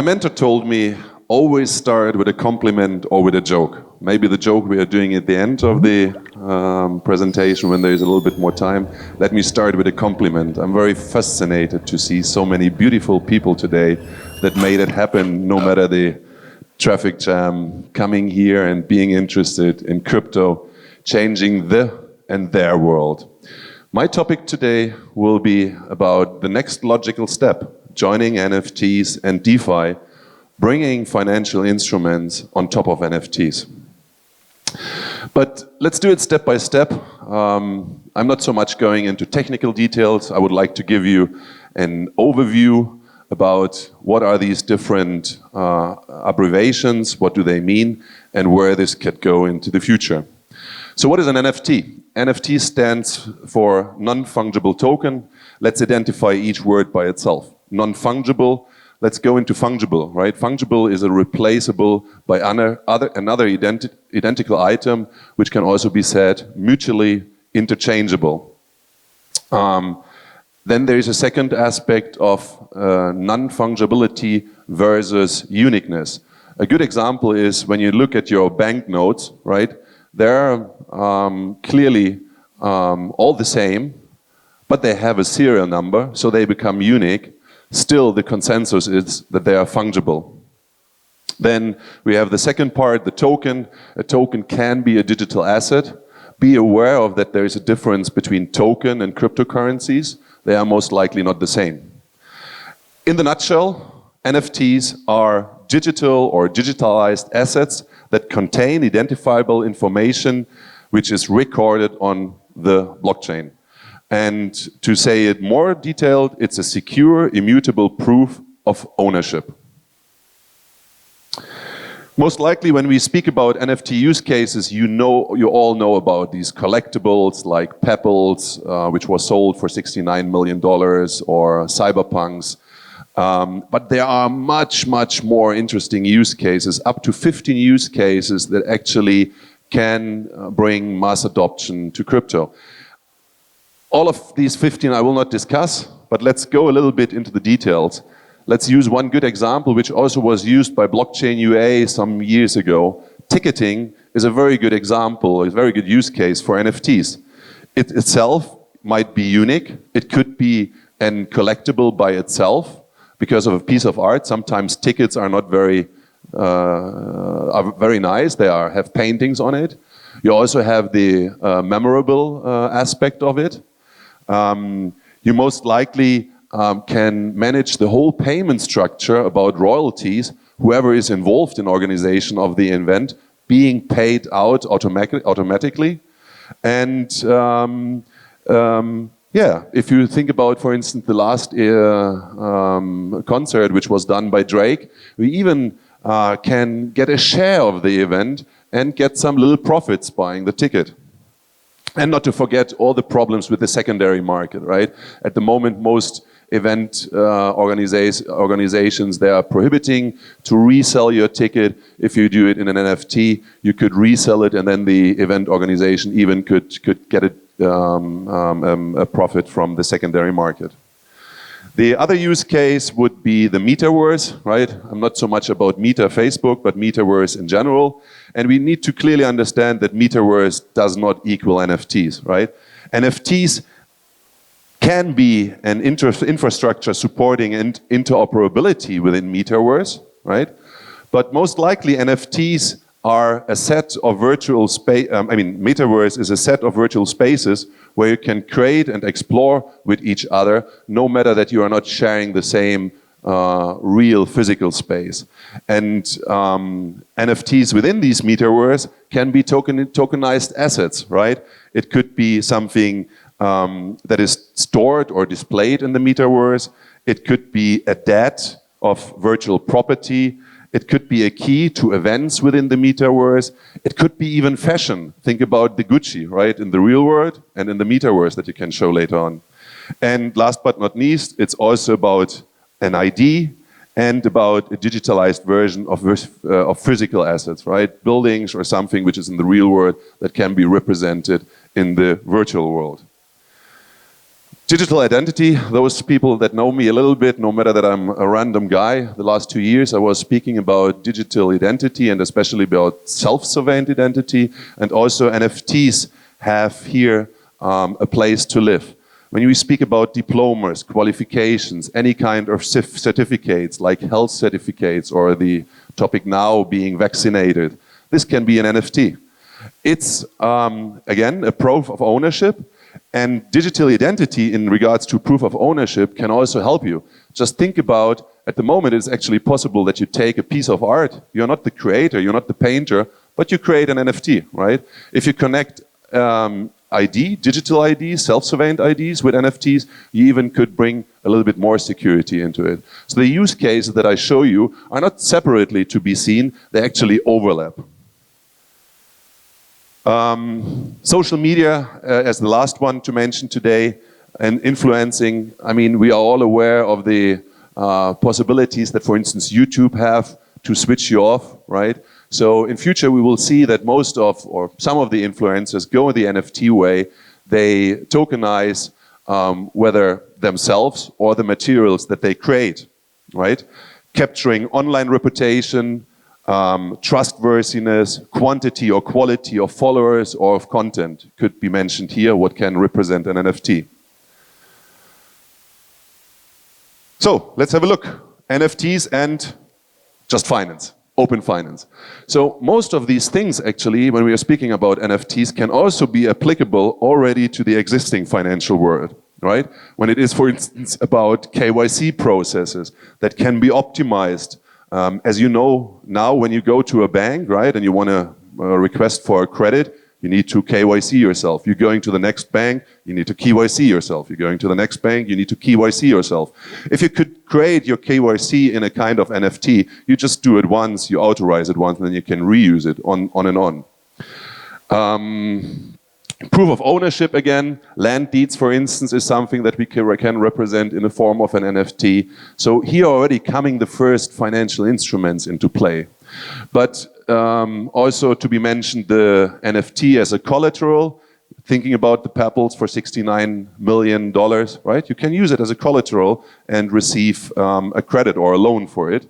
My mentor told me, always start with a compliment or with a joke. Maybe the joke we are doing at the end of the presentation when there is a little bit more time. Let me start with a compliment. I'm very fascinated to see so many beautiful people today that made it happen no matter the traffic jam, coming here and being interested in crypto, changing the and their world. My topic today will be about the next logical step, joining NFTs and DeFi, bringing financial instruments on top of NFTs. But let's do it step by step. I'm not so much going into technical details. I would like to give you an overview about what are these different abbreviations, what do they mean, and where this could go into the future. So what is an NFT? NFT stands for non-fungible token. Let's identify each word by itself. Non-fungible, let's go into fungible, right? Fungible is a replaceable by another identical item, which can also be said mutually interchangeable. Then there is a second aspect of non-fungibility versus uniqueness. A good example is when you look at your banknotes, right? They're clearly all the same, but they have a serial number, so they become unique. Still, the consensus is that they are fungible. Then we have the second part, the token. A token can be a digital asset. Be aware of that there is a difference between token and cryptocurrencies. They are most likely not the same. In the nutshell, NFTs are digital or digitalized assets that contain identifiable information which is recorded on the blockchain. And to say it more detailed, it's a secure, immutable proof of ownership. Most likely when we speak about NFT use cases, you all know about these collectibles like Pebbles, which was sold for $69 million, or Cyberpunks. But there are much, much more interesting use cases, up to 15 use cases that actually can bring mass adoption to crypto. All of these 15 I will not discuss, but let's go a little bit into the details. Let's use one good example, which also was used by BlockchainUA some years ago. Ticketing is a very good example, a very good use case for NFTs. It itself might be unique. It could be a collectible by itself because of a piece of art. Sometimes tickets are not very nice. They have paintings on it. You also have the memorable aspect of it. You most likely can manage the whole payment structure about royalties, whoever is involved in organization of the event, being paid out automatically. And yeah, if you think about, for instance, the last concert which was done by Drake, we even can get a share of the event and get some little profits buying the ticket. And not to forget all the problems with the secondary market, right? At the moment, most event organizations, they are prohibiting to resell your ticket. If you do it in an NFT, you could resell it, and then the event organization even could get a profit from the secondary market. The other use case would be the metaverse, right? I'm not so much about Meta Facebook, but metaverse in general. And we need to clearly understand that metaverse does not equal NFTs, right? NFTs can be an infrastructure supporting interoperability within metaverse, right? But most likely NFTs are a set of virtual space, metaverse is a set of virtual spaces where you can create and explore with each other, no matter that you are not sharing the same real physical space. And NFTs within these metaverse can be tokenized assets, right? It could be something that is stored or displayed in the metaverse. It could be a debt of virtual property. It could be a key to events within the metaverse. It could be even fashion. Think about the Gucci, right? In the real world and in the metaverse that you can show later on. And last but not least, it's also about an ID and about a digitalized version of physical assets, right? Buildings or something which is in the real world that can be represented in the virtual world. Digital identity, those people that know me a little bit, no matter that I'm a random guy, the last 2 years I was speaking about digital identity and especially about self-sovereign identity, and also NFTs have here a place to live. When we speak about diplomas, qualifications, any kind of certificates like health certificates or the topic now being vaccinated, this can be an NFT. It's, again, a proof of ownership. And digital identity in regards to proof of ownership can also help you. Just think about, at the moment it's actually possible that you take a piece of art, you're not the creator, you're not the painter, but you create an NFT, right? If you connect ID, digital IDs, self-sovereign IDs with NFTs, you even could bring a little bit more security into it. So the use cases that I show you are not separately to be seen, they actually overlap. Social media as the last one to mention today, and influencing. I mean, we are all aware of the possibilities that, for instance, YouTube have to switch you off, right? So in future we will see that most of, or some of the influencers go the NFT way. They tokenize whether themselves or the materials that they create, right? Capturing online reputation, trustworthiness, quantity or quality of followers or of content could be mentioned here, what can represent an NFT. So let's have a look. NFTs and just finance, open finance. So most of these things actually, when we are speaking about NFTs, can also be applicable already to the existing financial world, right? When it is, for instance, about KYC processes that can be optimized. As you know, now when you go to a bank, right, and you want to request for a credit, you need to KYC yourself. You're going to the next bank, you need to KYC yourself. You're going to the next bank, you need to KYC yourself. If you could create your KYC in a kind of NFT, you just do it once, you authorize it once, and then you can reuse it on and on. Proof of ownership again, land deeds for instance is something that we can represent in the form of an NFT. So here already coming the first financial instruments into play. But also to be mentioned the NFT as a collateral, thinking about the pebbles for $69 million, right? You can use it as a collateral and receive a credit or a loan for it.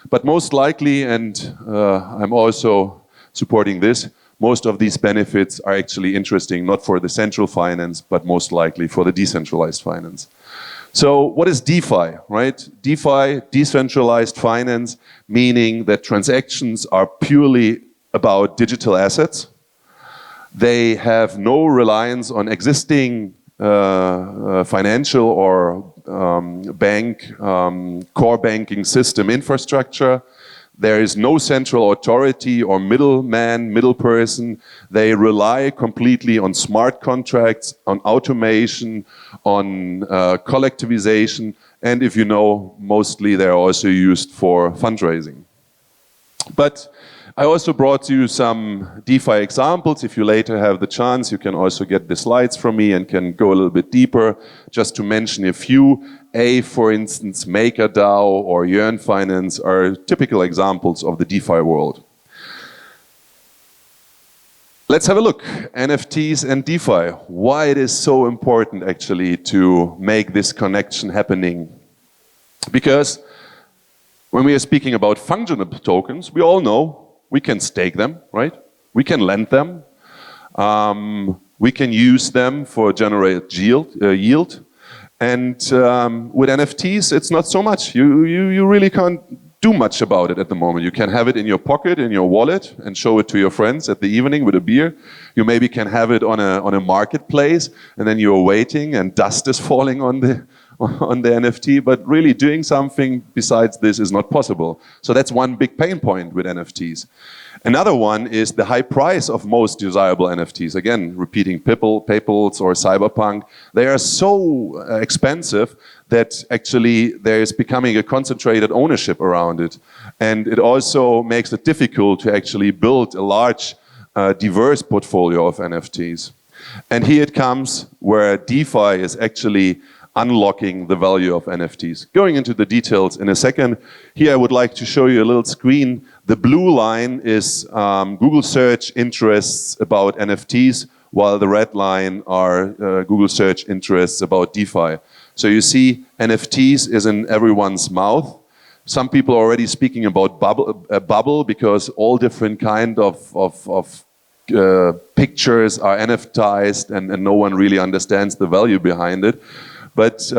But most likely, and I'm also supporting this, most of these benefits are actually interesting, not for the central finance, but most likely for the decentralized finance. So what is DeFi, right? DeFi, decentralized finance, meaning that transactions are purely about digital assets. They have no reliance on existing financial or core banking system infrastructure. There is no central authority or middleman, middle person. They rely completely on smart contracts, on automation, on collectivization, and if you know, mostly they're also used for fundraising. But I also brought you some DeFi examples. If you later have the chance, you can also get the slides from me and can go a little bit deeper. Just to mention a few, for instance, MakerDAO or Yearn Finance are typical examples of the DeFi world. Let's have a look. NFTs and DeFi. Why it is so important actually to make this connection happening. Because when we are speaking about fungible tokens, we all know we can stake them, right? We can lend them. We can use them for generate yield. And with NFTs, it's not so much. You really can't do much about it at the moment. You can have it in your pocket, in your wallet, and show it to your friends at the evening with a beer. You maybe can have it on a marketplace, and then you're waiting, and dust is falling on the NFT. But really doing something besides this is not possible. So that's one big pain point with NFTs. Another one is the high price of most desirable NFTs. Again, repeating Papals or Cyberpunk. They are so expensive that actually there is becoming a concentrated ownership around it. And it also makes it difficult to actually build a large, diverse portfolio of NFTs. And here it comes where DeFi is actually unlocking the value of NFTs. Going into the details in a second, here I would like to show you a little screen. The blue line is Google search interests about NFTs while the red line are Google search interests about DeFi. So you see NFTs is in everyone's mouth. Some people are already speaking about bubble because all different kind of pictures are NFTized and no one really understands the value behind it. But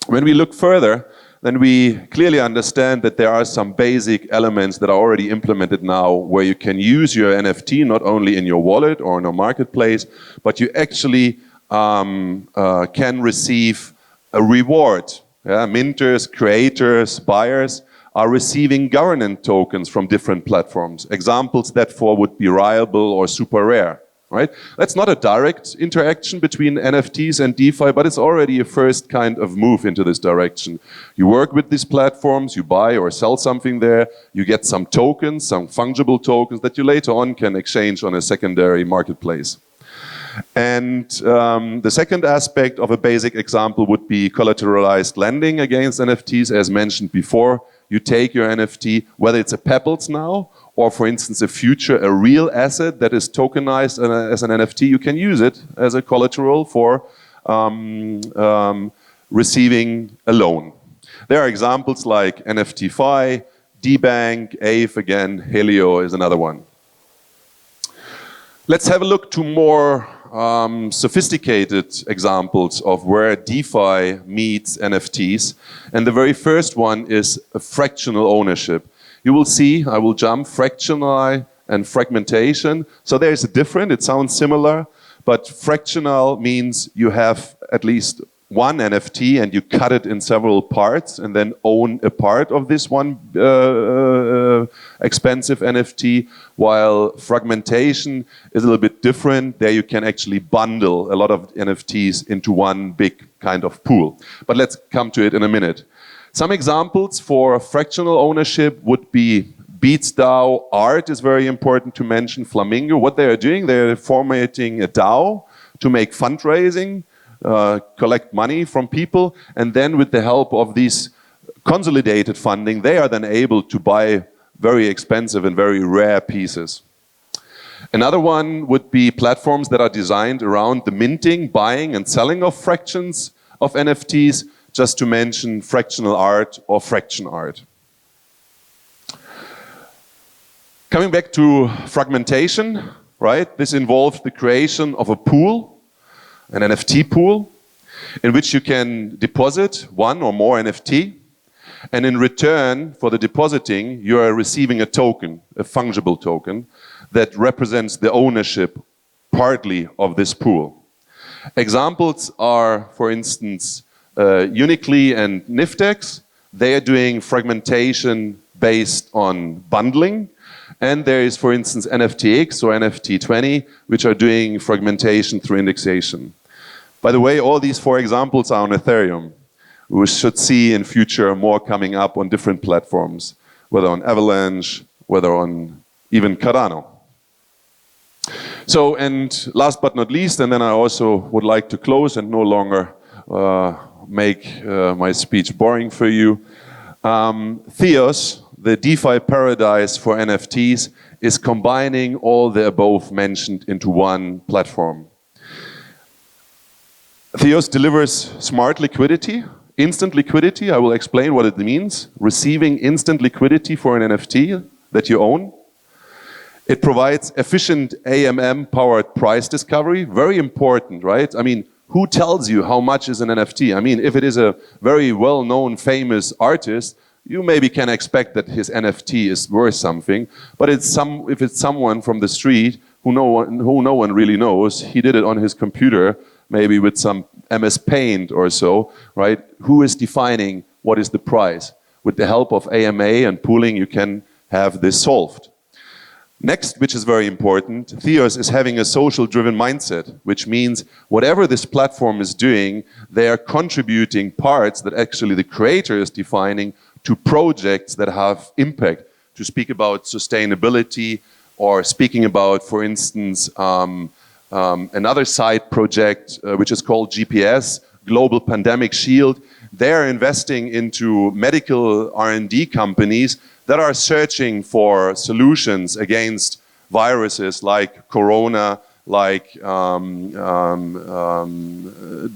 when we look further, then we clearly understand that there are some basic elements that are already implemented now where you can use your NFT not only in your wallet or in a marketplace, but you actually can receive a reward. Yeah, minters, creators, buyers are receiving governance tokens from different platforms. Examples therefore would be Riable or Super Rare. Right? That's not a direct interaction between NFTs and DeFi, but it's already a first kind of move into this direction. You work with these platforms, you buy or sell something there, you get some tokens, some fungible tokens that you later on can exchange on a secondary marketplace. And the second aspect of a basic example would be collateralized lending against NFTs, as mentioned before. You take your NFT, whether it's a Pebbles now, or for instance, a future, a real asset that is tokenized as an NFT, you can use it as a collateral for receiving a loan. There are examples like NFTFi, DBank, Aave again, Helio is another one. Let's have a look to more sophisticated examples of where DeFi meets NFTs. And the very first one is a fractional ownership. You will see, I will jump, fractional and fragmentation. So there's a difference, it sounds similar, but fractional means you have at least one NFT and you cut it in several parts and then own a part of this one expensive NFT, while fragmentation is a little bit different. There you can actually bundle a lot of NFTs into one big kind of pool. But let's come to it in a minute. Some examples for fractional ownership would be BeatsDAO. Art is very important to mention. Flamingo, what they are doing, they're formatting a DAO to make fundraising, collect money from people, and then with the help of these consolidated funding, they are then able to buy very expensive and very rare pieces. Another one would be platforms that are designed around the minting, buying and selling of fractions of NFTs, just to mention fractional art or fraction art. Coming back to fragmentation, right? This involves the creation of a pool, an NFT pool, in which you can deposit one or more NFT, and in return for the depositing, you are receiving a token, a fungible token, that represents the ownership partly of this pool. Examples are, for instance, Uniqlo and Niftex. They are doing fragmentation based on bundling. And there is, for instance, NFTX or NFT20, which are doing fragmentation through indexation. By the way, all these four examples are on Ethereum. We should see in future more coming up on different platforms, whether on Avalanche, whether on even Cardano. So, and last but not least, and then I also would like to close and no longer make my speech boring for you. Theos, the DeFi paradise for NFTs, is combining all the above mentioned into one platform. Theos delivers smart liquidity, instant liquidity. I will explain what it means. Receiving instant liquidity for an NFT that you own. It provides efficient AMM-powered price discovery. Very important, right? I mean, who tells you how much is an NFT? I mean, if it is a very well-known, famous artist, you maybe can expect that his NFT is worth something. But if it's someone from the street who no one really knows, he did it on his computer, maybe with some MS Paint or so, right? Who is defining what is the price? With the help of AMA and pooling, you can have this solved. Next, which is very important, Theos is having a social-driven mindset, which means whatever this platform is doing, they are contributing parts that actually the creator is defining to projects that have impact. To speak about sustainability or speaking about, for instance, another side project which is called GPS, Global Pandemic Shield. They're investing into medical R&D companies that are searching for solutions against viruses like corona, like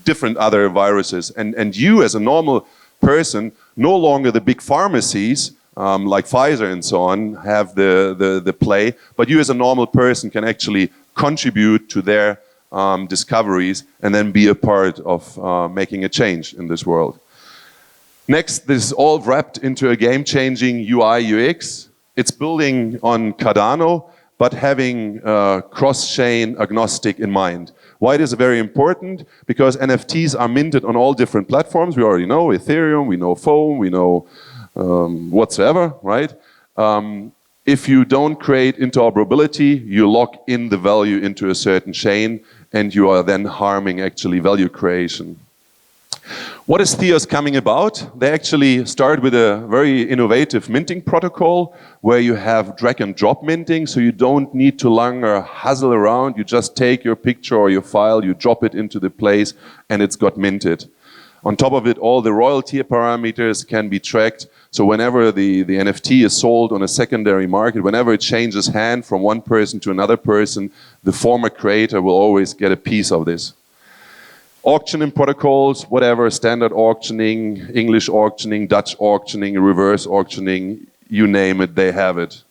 different other viruses. And you as a normal person, no longer the big pharmacies like Pfizer and so on have the play, but you as a normal person can actually contribute to their discoveries and then be a part of making a change in this world. Next, this is all wrapped into a game-changing UI UX. It's building on Cardano, but having cross-chain agnostic in mind. Why it is very important? Because NFTs are minted on all different platforms. We already know Ethereum, we know Foam, we know whatsoever, right? If you don't create interoperability, you lock in the value into a certain chain, and you are then harming actually value creation. What is Theos coming about? They actually start with a very innovative minting protocol where you have drag and drop minting, so you don't need to longer hustle around. You just take your picture or your file, you drop it into the place, and it's got minted. On top of it, all the royalty parameters can be tracked. So whenever the NFT is sold on a secondary market, whenever it changes hand from one person to another person, the former creator will always get a piece of this. Auctioning protocols, whatever, standard auctioning, English auctioning, Dutch auctioning, reverse auctioning, you name it, they have it.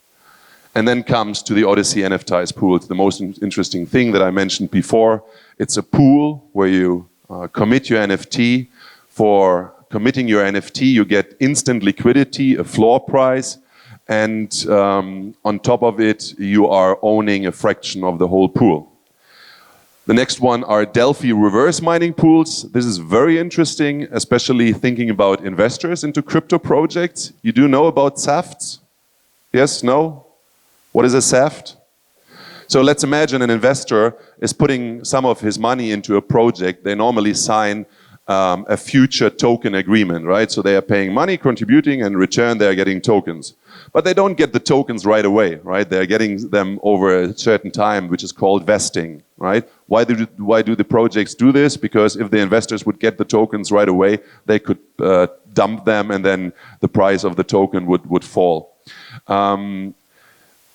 And then comes to the Odyssey NFTs pool. It's the most interesting thing that I mentioned before. It's a pool where you commit your NFT. For committing your NFT, you get instant liquidity, a floor price, and on top of it, you are owning a fraction of the whole pool. The next one are Delphi reverse mining pools. This is very interesting, especially thinking about investors into crypto projects. You do know about SAFTs? Yes, no? What is a SAFT? So let's imagine an investor is putting some of his money into a project. They normally sign a future token agreement, right? So they are paying money, contributing, and in return they are getting tokens. But they don't get the tokens right away, right? They're getting them over a certain time, which is called vesting, right? Why do the projects do this? Because if the investors would get the tokens right away, they could dump them, and then the price of the token would fall.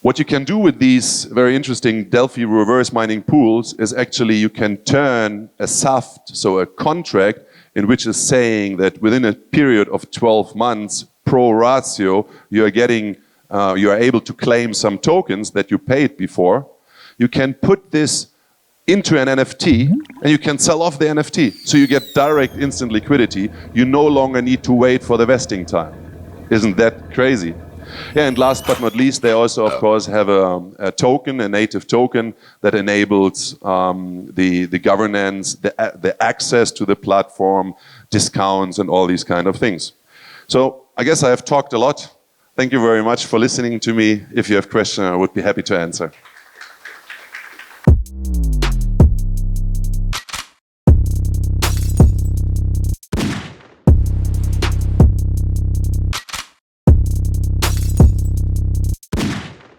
What you can do with these very interesting Delphi reverse mining pools is actually you can turn a SAFT, so a contract, in which is saying that within a period of 12 months, pro ratio, you are able to claim some tokens that you paid before. You can put this into an NFT and you can sell off the NFT. So you get direct instant liquidity. You no longer need to wait for the vesting time. Isn't that crazy? Yeah, and last but not least, they also, of course, have a token, a native token that enables the governance, the access to the platform, discounts, and all these kind of things. So I guess I have talked a lot. Thank you very much for listening to me. If you have questions, I would be happy to answer.